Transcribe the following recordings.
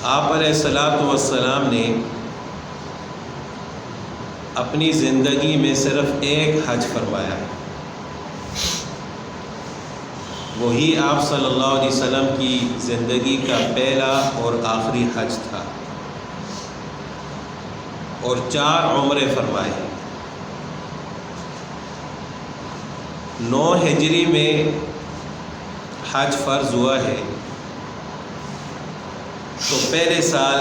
آپ علیہ الصلاۃ والسلام نے اپنی زندگی میں صرف ایک حج فرمایا ہے، وہی آپ صلی اللہ علیہ وسلم کی زندگی کا پہلا اور آخری حج تھا، اور 4 عمرے فرمائے۔ 9 ہجری میں حج فرض ہوا ہے، تو پہلے سال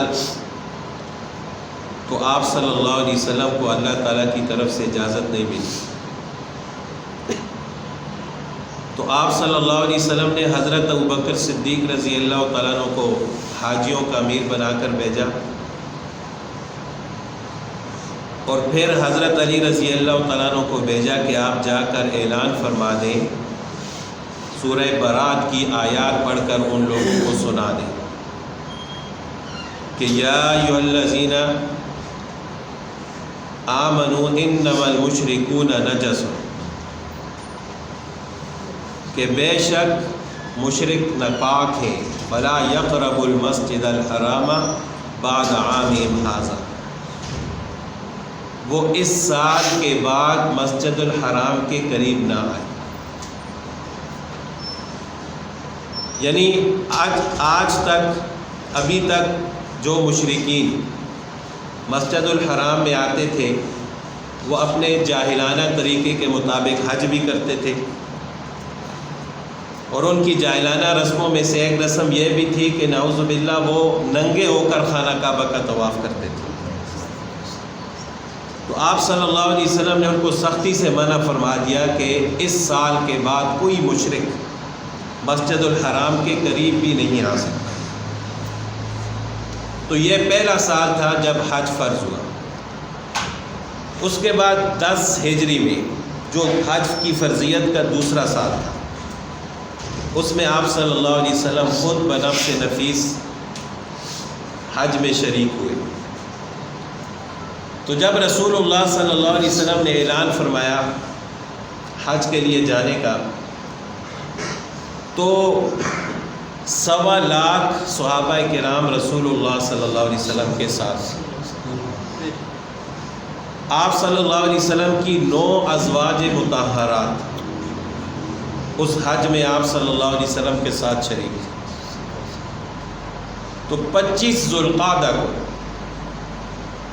تو آپ صلی اللہ علیہ وسلم کو اللہ تعالیٰ کی طرف سے اجازت نہیں ملی، تو آپ صلی اللہ علیہ وسلم نے حضرت ابوبکر صدیق رضی اللہ تعالیٰ عنہ کو حاجیوں کا امیر بنا کر بھیجا، اور پھر حضرت علی رضی اللہ تعالیٰ عنہ کو بھیجا کہ آپ جا کر اعلان فرما دیں، سورہ برات کی آیات پڑھ کر ان لوگوں کو سنا دیں کہ یا ایھا الذین آمنوا انما المشرکون نجس، کہ بے شک مشرک ناپاک ہیں، فلا یقربوا المسجد الحرام بعد عامہم ھذا، وہ اس سال کے بعد مسجد الحرام کے قریب نہ آئے۔ یعنی آج تک ابھی تک جو مشرکین مسجد الحرام میں آتے تھے وہ اپنے جاہلانہ طریقے کے مطابق حج بھی کرتے تھے، اور ان کی جاہلانہ رسموں میں سے ایک رسم یہ بھی تھی کہ نعوذ باللہ وہ ننگے ہو کر خانہ کعبہ کا طواف کرتے تھے۔ تو آپ صلی اللہ علیہ وسلم نے ان کو سختی سے منع فرما دیا کہ اس سال کے بعد کوئی مشرک مسجد الحرام کے قریب بھی نہیں آ سکتا۔ تو یہ پہلا سال تھا جب حج فرض ہوا۔ اس کے بعد 10 ہجری میں جو حج کی فرضیت کا دوسرا سال تھا، اس میں آپ صلی اللہ علیہ وسلم خود بنفس نفیس حج میں شریک ہوئے۔ تو جب رسول اللہ صلی اللہ علیہ وسلم نے اعلان فرمایا حج کے لیے جانے کا، تو 1.25 لاکھ صحابہ کرام رسول اللہ صلی اللہ علیہ وسلم کے ساتھ، آپ صلی اللہ علیہ وسلم کی 9 ازواج مطہرات اس حج میں آپ صلی اللہ علیہ وسلم کے ساتھ شریک تھے۔ تو 25 ذوالقعدہ کو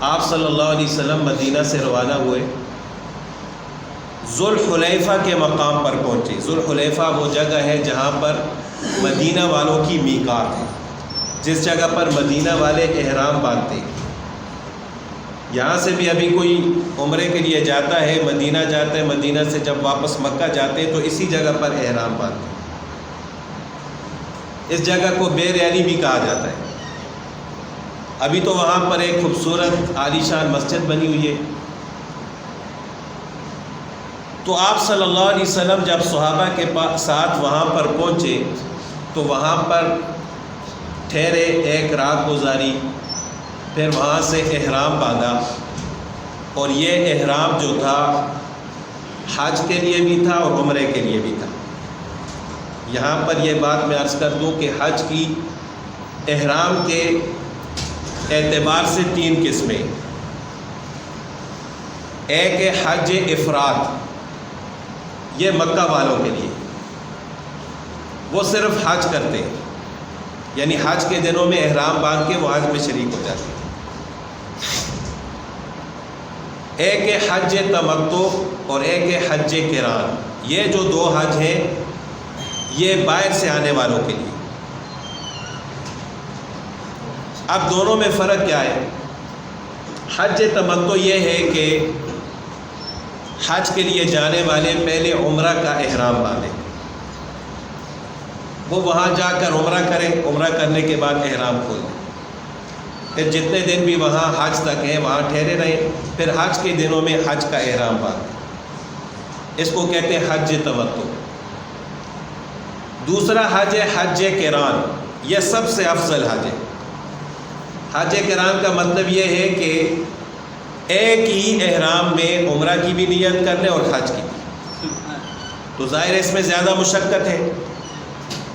آپ صلی اللہ علیہ وسلم مدینہ سے روانہ ہوئے، ذوالحلیفہ کے مقام پر پہنچے۔ ذوالحلیفہ وہ جگہ ہے جہاں پر مدینہ والوں کی میقات ہے، جس جگہ پر مدینہ والے احرام باندھتے ہیں۔ یہاں سے بھی ابھی کوئی عمرے کے لیے جاتا ہے، مدینہ جاتا ہے، مدینہ سے جب واپس مکہ جاتے ہیں تو اسی جگہ پر احرام باندھتے ہیں۔ اس جگہ کو بیر علی بھی کہا جاتا ہے۔ ابھی تو وہاں پر ایک خوبصورت عالی شان مسجد بنی ہوئی ہے۔ تو آپ صلی اللہ علیہ وسلم جب صحابہ کے ساتھ وہاں پر پہنچے تو وہاں پر ٹھہرے، ایک رات گزاری، پھر وہاں سے احرام باندھا، اور یہ احرام جو تھا حج کے لیے بھی تھا اور عمرے کے لیے بھی تھا۔ یہاں پر یہ بات میں عرض کر دوں کہ حج کی احرام کے اعتبار سے 3 قسمیں، ایک ہے حج افراد، یہ مکہ والوں کے لیے، وہ صرف حج کرتے ہیں، یعنی حج کے دنوں میں احرام باندھ کے وہ حج میں شریک ہو جاتے ہیں۔ ایک ہے حج تمتع اور ایک ہے حج قران، یہ جو 2 حج ہیں یہ باہر سے آنے والوں کے لیے۔ اب دونوں میں فرق کیا ہے؟ حج تمتع یہ ہے کہ حج کے لیے جانے والے پہلے عمرہ کا احرام باندھیں، وہ وہاں جا کر عمرہ کریں، عمرہ کرنے کے بعد احرام کھولیں، پھر جتنے دن بھی وہاں حج تک ہیں وہاں ٹھہرے رہیں، پھر حج کے دنوں میں حج کا احرام باندھیں۔ اس کو کہتے ہیں حج تمتع۔ دوسرا حج ہے حج قران، یہ سب سے افضل حج ہے۔ حج قران کا مطلب یہ ہے کہ ایک ہی احرام میں عمرہ کی بھی نیت کر لیں اور حج کی بھی۔ تو ظاہر ہے اس میں زیادہ مشقت ہے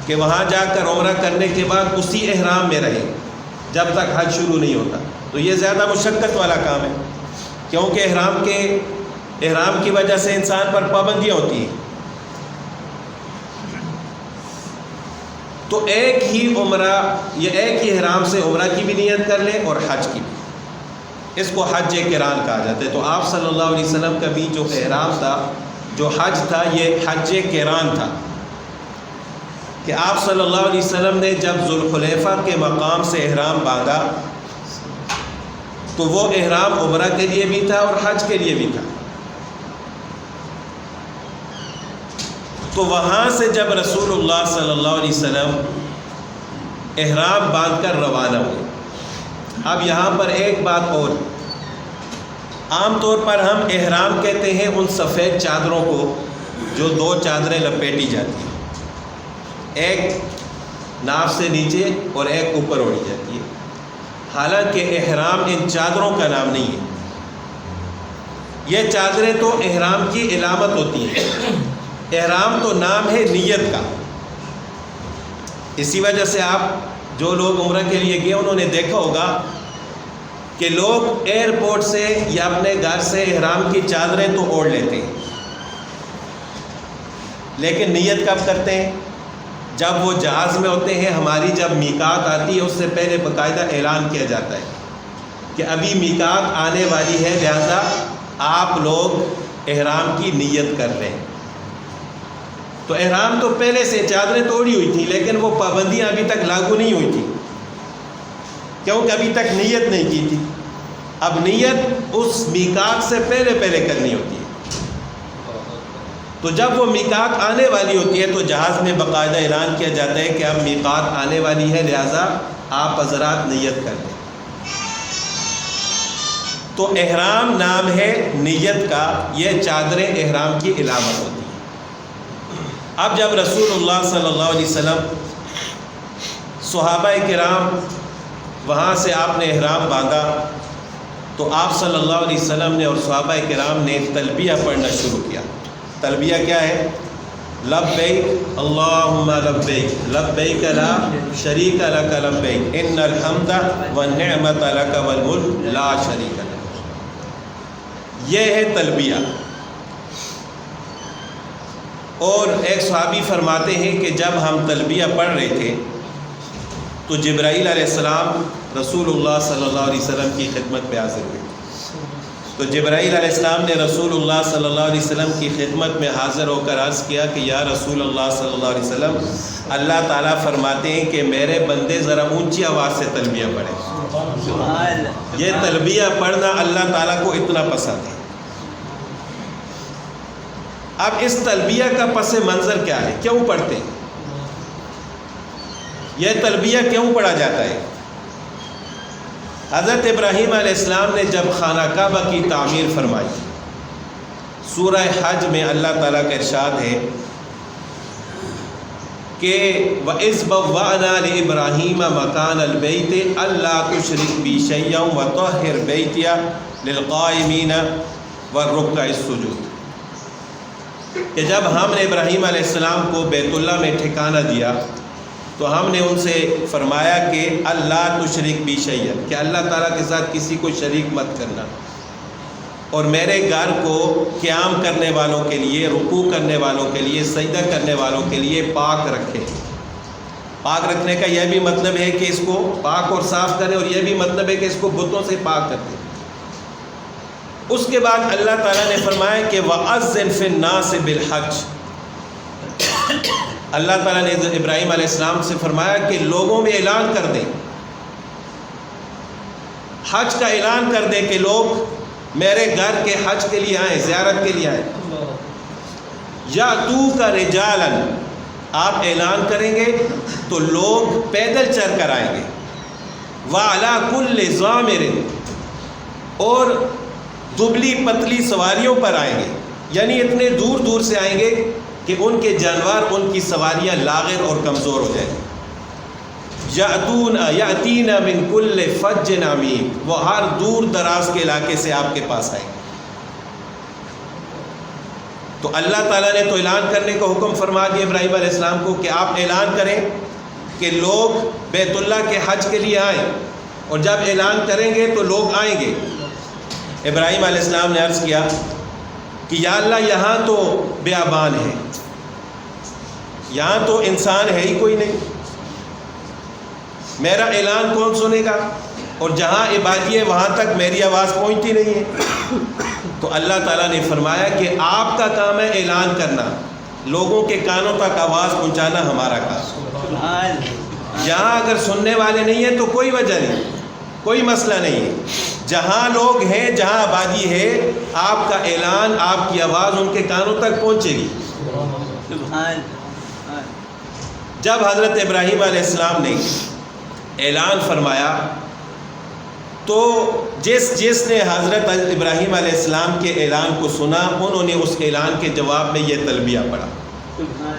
کہ وہاں جا کر عمرہ کرنے کے بعد اسی احرام میں رہیں، جب تک حج شروع نہیں ہوتا. تو یہ زیادہ مشقت والا کام ہے، کیونکہ احرام کی وجہ سے انسان پر پابندیاں ہوتی ہیں. تو ایک ہی احرام سے عمرہ کی بھی نیت کر لیں اور حج کی بھی. اس کو حج قران کہا جاتا ہے. تو آپ صلی اللہ علیہ وسلم کا بھی جو احرام تھا، جو حج تھا، یہ حج قران تھا کہ آپ صلی اللہ علیہ وسلم نے جب ذوالحلیفہ کے مقام سے احرام باندھا تو وہ احرام عمرہ کے لیے بھی تھا اور حج کے لیے بھی تھا. تو وہاں سے جب رسول اللہ صلی اللہ علیہ وسلم احرام باندھ کر روانہ ہوئے. اب یہاں پر ایک بات اور، عام طور پر ہم احرام کہتے ہیں ان سفید چادروں کو جو 2 چادریں لپیٹی جاتی ہیں، ایک ناف سے نیچے اور ایک اوپر اوڑھی جاتی ہے. حالانکہ احرام ان چادروں کا نام نہیں ہے. یہ چادریں تو احرام کی علامت ہوتی ہیں. احرام تو نام ہے نیت کا. اسی وجہ سے آپ جو لوگ عمرہ کے لیے گئے انہوں نے دیکھا ہوگا کہ لوگ ایئرپورٹ سے یا اپنے گھر سے احرام کی چادریں تو اوڑھ لیتے ہیں، لیکن نیت کب کرتے ہیں؟ جب وہ جہاز میں ہوتے ہیں. ہماری جب میقات آتی ہے اس سے پہلے باقاعدہ اعلان کیا جاتا ہے کہ ابھی میقات آنے والی ہے، لہذا آپ لوگ احرام کی نیت کر رہے ہیں. تو احرام تو پہلے سے چادریں توڑی ہوئی تھیں، لیکن وہ پابندیاں ابھی تک لاگو نہیں ہوئی تھیں کیونکہ ابھی تک نیت نہیں کی تھی. اب نیت اس میقات سے پہلے کرنی ہوتی ہے. تو جب وہ میقات آنے والی ہوتی ہے تو جہاز میں باقاعدہ اعلان کیا جاتا ہے کہ اب میقات آنے والی ہے، لہذا آپ حضرات نیت کر لیں. تو احرام نام ہے نیت کا. یہ چادریں احرام کی علامت ہوتی ہیں. اب جب رسول اللہ صلی اللہ علیہ وسلم، صحابہ کرام، وہاں سے آپ نے احرام باندھا تو آپ صلی اللہ علیہ وسلم نے اور صحابہ کرام نے تلبیہ پڑھنا شروع کیا. تلبیہ کیا ہے؟ لبیک اللہم لبیک لبیک لا شریک لک لبیک ان الحمد والنعمت لک والملک لا شریک لک. یہ ہے تلبیہ. اور ایک صحابی فرماتے ہیں کہ جب ہم تلبیہ پڑھ رہے تھے تو جبرائیل علیہ السلام رسول اللہ صلی اللہ علیہ وسلم کی خدمت پہ حاضر ہوئے. تو جبرائیل علیہ السلام نے رسول اللہ صلی اللہ علیہ وسلم کی خدمت میں حاضر ہو کر عرض کیا کہ یا رسول اللہ صلی اللہ علیہ وسلم، اللہ تعالیٰ فرماتے ہیں کہ میرے بندے ذرا اونچی آواز سے تلبیہ پڑھیں. یہ تلبیہ پڑھنا اللہ تعالیٰ کو اتنا پسند ہے. اب اس تلبیہ کا پس منظر کیا ہے؟ کیوں پڑھتے ہیں یہ تلبیہ؟ کیوں پڑھا جاتا ہے؟ حضرت ابراہیم علیہ السلام نے جب خانہ کعبہ کی تعمیر فرمائی، سورہ حج میں اللہ تعالیٰ کا ارشاد ہے کہ وَإِذْ بَوَّأْنَا لِإِبْرَاهِيمَ مَكَانَ الْبَيْتِ أَلَّا تُشْرِكْ بِي شَيْئًا وَطَهِّرْ بَيْتِيَ لِلْقَائِمِينَ وَالرُّكَّعِ السُّجُودِ. کہ جب ہم نے ابراہیم علیہ السلام کو بیت اللہ میں ٹھکانہ دیا تو ہم نے ان سے فرمایا کہ اللہ تشرک بی شیئا، کہ اللہ تعالیٰ کے ساتھ کسی کو شریک مت کرنا، اور میرے گھر کو قیام کرنے والوں کے لیے، رکوع کرنے والوں کے لیے، سجدہ کرنے والوں کے لیے پاک رکھے. پاک رکھنے کا یہ بھی مطلب ہے کہ اس کو پاک اور صاف کریں، اور یہ بھی مطلب ہے کہ اس کو بتوں سے پاک کر دیں. اس کے بعد اللہ تعالیٰ نے فرمایا کہ وَأَذِّنْ فِي النَّاسِ بِالْحَجِّ. اللہ تعالیٰ نے ابراہیم علیہ السلام سے فرمایا کہ لوگوں میں اعلان کر دیں، حج کا اعلان کر دیں کہ لوگ میرے گھر کے حج کے لیے آئیں، زیارت کے لیے آئیں. یَأْتُوکَ رِجَالًا، آپ اعلان کریں گے تو لوگ پیدل چل کر آئیں گے. وَعَلَىٰ كُلِّ ضَامِرٍ، اور دبلی پتلی سواریوں پر آئیں گے، یعنی اتنے دور دور سے آئیں گے کہ ان کے جانور، ان کی سواریاں لاغر اور کمزور ہو جائیں. یأتین من کل فج عمیق، وہ ہر دور دراز کے علاقے سے آپ کے پاس آئیں گے. تو اللہ تعالیٰ نے تو اعلان کرنے کا حکم فرما دیا ابراہیم علیہ السلام کو کہ آپ اعلان کریں کہ لوگ بیت اللہ کے حج کے لیے آئیں. اور جب اعلان کریں گے تو لوگ آئیں گے۔ ابراہیم علیہ السلام نے عرض کیا کہ یا اللہ یہاں تو بیابان ہے، یہاں تو انسان ہے ہی کوئی نہیں، میرا اعلان کون سنے گا؟ اور جہاں عبادی ہے وہاں تک میری آواز پہنچتی نہیں ہے۔ تو اللہ تعالیٰ نے فرمایا کہ آپ کا کام ہے اعلان کرنا، لوگوں کے کانوں تک آواز پہنچانا ہمارا کام۔ یہاں اگر سننے والے نہیں ہیں تو کوئی وجہ نہیں، کوئی مسئلہ نہیں ہے، جہاں لوگ ہیں، جہاں آبادی ہے، آپ کا اعلان، آپ کی آواز ان کے کانوں تک پہنچے گی۔ جب حضرت ابراہیم علیہ السلام نے اعلان فرمایا تو جس نے حضرت ابراہیم علیہ السلام کے اعلان کو سنا، انہوں نے اس اعلان کے جواب میں یہ تلبیہ پڑھا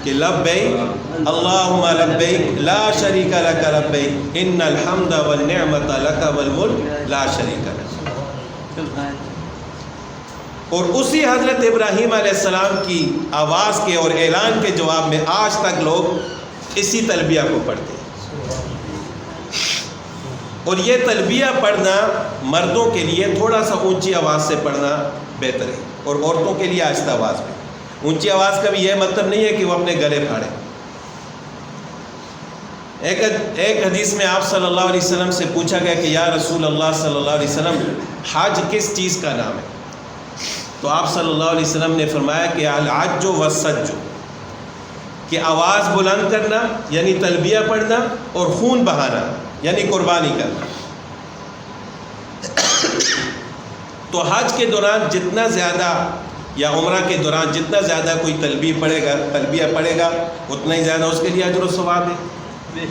کہ لبیک اللہم لبیک لا شریک لک لبیک ان الحمد والنعمت لک والملک لا شریک لک۔ اور اسی حضرت ابراہیم علیہ السلام کی آواز کے اور اعلان کے جواب میں آج تک لوگ اسی تلبیہ کو پڑھتے ہیں۔ اور یہ تلبیہ پڑھنا مردوں کے لیے تھوڑا سا اونچی آواز سے پڑھنا بہتر ہے، اور عورتوں کے لیے آہستہ آواز میں۔ اونچی آواز کا بھی یہ مطلب نہیں ہے کہ وہ اپنے گلے پھاڑیں۔ ایک حدیث میں آپ صلی اللہ علیہ وسلم سے پوچھا گیا کہ یا رسول اللہ صلی اللہ علیہ وسلم حج کس چیز کا نام ہے؟ تو آپ صلی اللہ علیہ وسلم نے فرمایا کہ الحج والسج، کہ آواز بلند کرنا یعنی تلبیہ پڑھنا، اور خون بہانا یعنی قربانی کرنا۔ تو حج کے دوران جتنا زیادہ یا عمرہ کے دوران جتنا زیادہ کوئی تلبیہ پڑھے گا اتنا ہی زیادہ اس کے لیے اجر و ثواب ہے۔